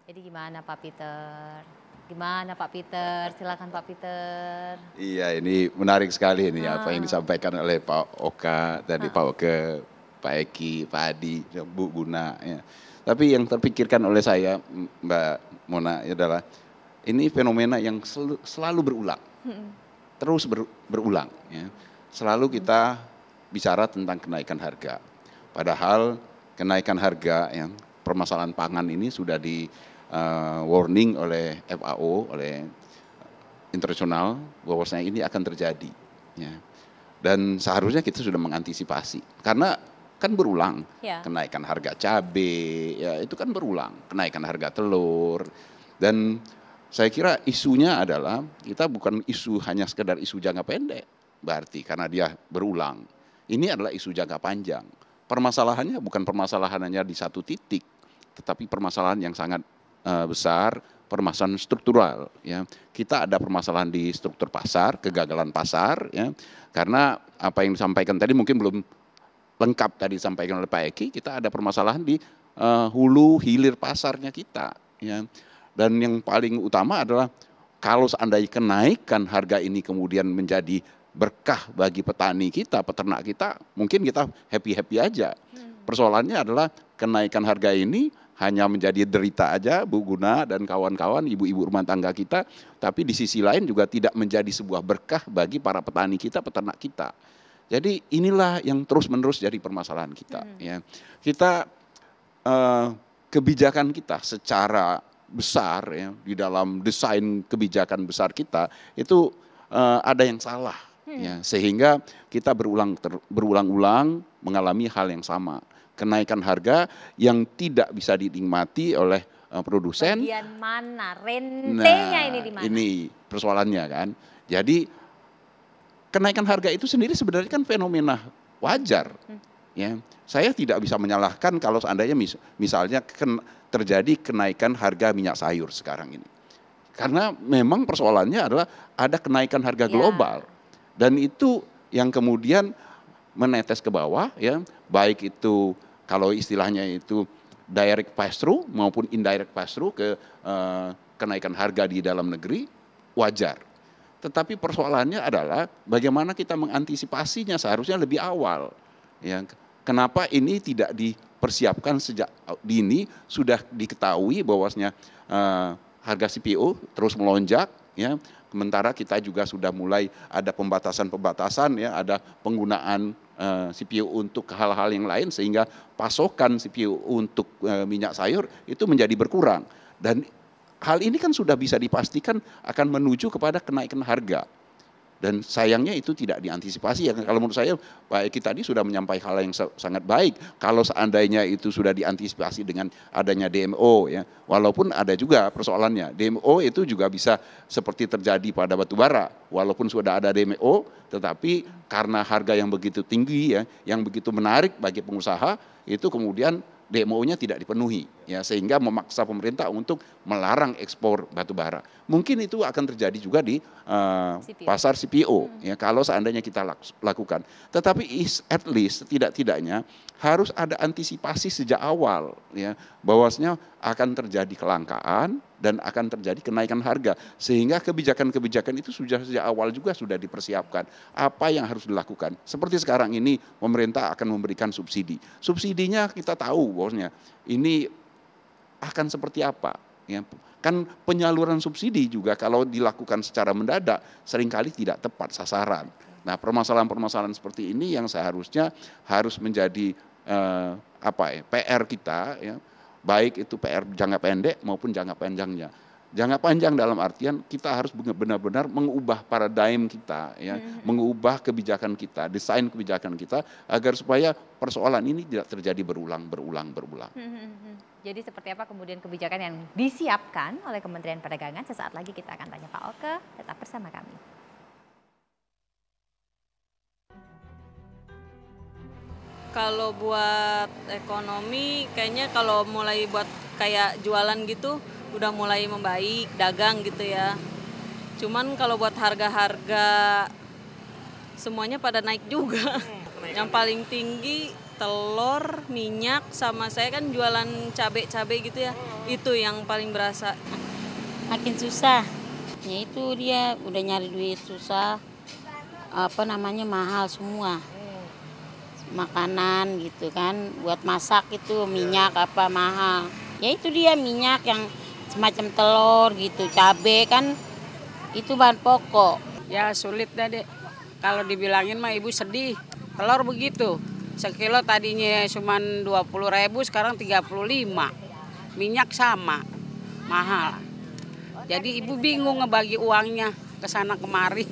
Jadi gimana Pak Peter? Gimana Pak Peter? Silakan Pak Peter. Iya, ini menarik sekali ini apa yang Ah, disampaikan oleh Pak Oka, tadi Pak ah, Oke, Pak Eki, Pak Adi, Bu Guna. Ya. Tapi yang terpikirkan oleh saya, Mbak Mona, adalah ini fenomena yang selalu berulang, terus berulang. Ya. Selalu kita bicara tentang kenaikan harga. Padahal kenaikan harga yang permasalahan pangan ini sudah di warning oleh FAO, oleh internasional bahwasanya ini akan terjadi. Ya. Dan seharusnya kita sudah mengantisipasi karena kan berulang ya. kenaikan harga cabai, ya itu kan berulang kenaikan harga telur dan saya kira isunya adalah kita bukan isu hanya sekedar isu jangka pendek berarti karena dia berulang. Ini adalah isu jangka panjang. Permasalahannya bukan permasalahan hanya di satu titik, tetapi permasalahan yang sangat besar, permasalahan struktural. Ya, kita ada permasalahan di struktur pasar, kegagalan pasar. Ya, karena apa yang disampaikan tadi mungkin belum lengkap tadi disampaikan oleh Pak Eki, kita ada permasalahan di hulu hilir pasarnya kita. Ya, dan yang paling utama adalah kalau seandainya kenaikan harga ini kemudian menjadi berkah bagi petani kita, peternak kita, mungkin kita happy-happy aja. Persoalannya adalah kenaikan harga ini hanya menjadi derita aja Bu Guna dan kawan-kawan ibu-ibu rumah tangga kita, tapi di sisi lain juga tidak menjadi sebuah berkah bagi para petani kita, peternak kita. Jadi inilah yang terus-menerus jadi permasalahan kita. Ya. Kita eh, kebijakan kita secara besar ya di dalam desain kebijakan besar kita itu ada yang salah ya sehingga kita berulang-ulang mengalami hal yang sama kenaikan harga yang tidak bisa dinikmati oleh produsen. Bagian mana? Rentenya ini Nah di mana? ini persoalannya kan jadi kenaikan harga itu sendiri sebenarnya kan fenomena wajar. Ya, saya tidak bisa menyalahkan kalau seandainya misalnya terjadi kenaikan harga minyak sayur sekarang ini. Karena memang persoalannya adalah ada kenaikan harga Ya, global dan itu yang kemudian menetes ke bawah ya, baik itu kalau istilahnya itu direct pass through maupun indirect pass through ke kenaikan harga di dalam negeri wajar. Tetapi persoalannya adalah bagaimana kita mengantisipasinya seharusnya lebih awal. Ya, kenapa ini tidak dipersiapkan sejak dini sudah diketahui bahwasanya harga CPO terus melonjak ya. Sementara kita juga sudah mulai ada pembatasan-pembatasan ya, ada penggunaan CPO untuk hal-hal yang lain sehingga pasokan CPO untuk minyak sayur itu menjadi berkurang dan hal ini kan sudah bisa dipastikan akan menuju kepada kenaikan harga. Dan sayangnya itu tidak diantisipasi ya. Kalau menurut saya Pak Eki tadi sudah menyampaikan hal yang sangat baik. Kalau seandainya itu sudah diantisipasi dengan adanya DMO ya. Walaupun ada juga persoalannya. DMO itu juga bisa seperti terjadi pada batu bara. Walaupun sudah ada DMO tetapi karena harga yang begitu tinggi ya, yang begitu menarik bagi pengusaha itu kemudian DMO-nya tidak dipenuhi ya sehingga memaksa pemerintah untuk melarang ekspor batu bara. Mungkin itu akan terjadi juga di CPO. pasar CPO ya kalau seandainya kita lakukan. Tetapi at least setidak-tidaknya harus ada antisipasi sejak awal ya bahwasanya akan terjadi kelangkaan dan akan terjadi kenaikan harga sehingga kebijakan-kebijakan itu sudah sejak awal juga sudah dipersiapkan apa yang harus dilakukan seperti sekarang ini pemerintah akan memberikan subsidinya kita tahu bahwasanya ini akan seperti apa ya kan penyaluran subsidi juga kalau dilakukan secara mendadak seringkali tidak tepat sasaran. Nah permasalahan-permasalahan seperti ini yang seharusnya harus menjadi PR kita ya baik itu PR jangka pendek maupun jangka panjangnya. Jangka panjang dalam artian kita harus benar-benar mengubah paradigm kita ya, mengubah kebijakan kita, desain kebijakan kita agar supaya persoalan ini tidak terjadi berulang. Jadi seperti apa kemudian kebijakan yang disiapkan oleh Kementerian Perdagangan? Sesaat lagi kita akan tanya Pak Oke, tetap bersama kami. Kalau buat ekonomi kayaknya kalau mulai buat kayak jualan gitu udah mulai membaik, dagang gitu ya. Cuman kalau buat harga-harga semuanya pada naik juga. Yang paling tinggi telur, minyak, sama saya kan jualan cabai gitu ya. Itu yang paling berasa. Makin susah. Ya itu dia udah nyari duit susah. Mahal semua. Makanan gitu kan, buat masak itu minyak mahal. Ya itu dia minyak yang semacam telur gitu, cabai kan itu bahan pokok. Ya sulit dah deh. Kalau dibilangin mah ibu sedih. Telur begitu. Sekilo tadinya cuma 20.000, sekarang 35. Minyak sama, mahal. Jadi ibu bingung ngebagi uangnya ke sana kemari.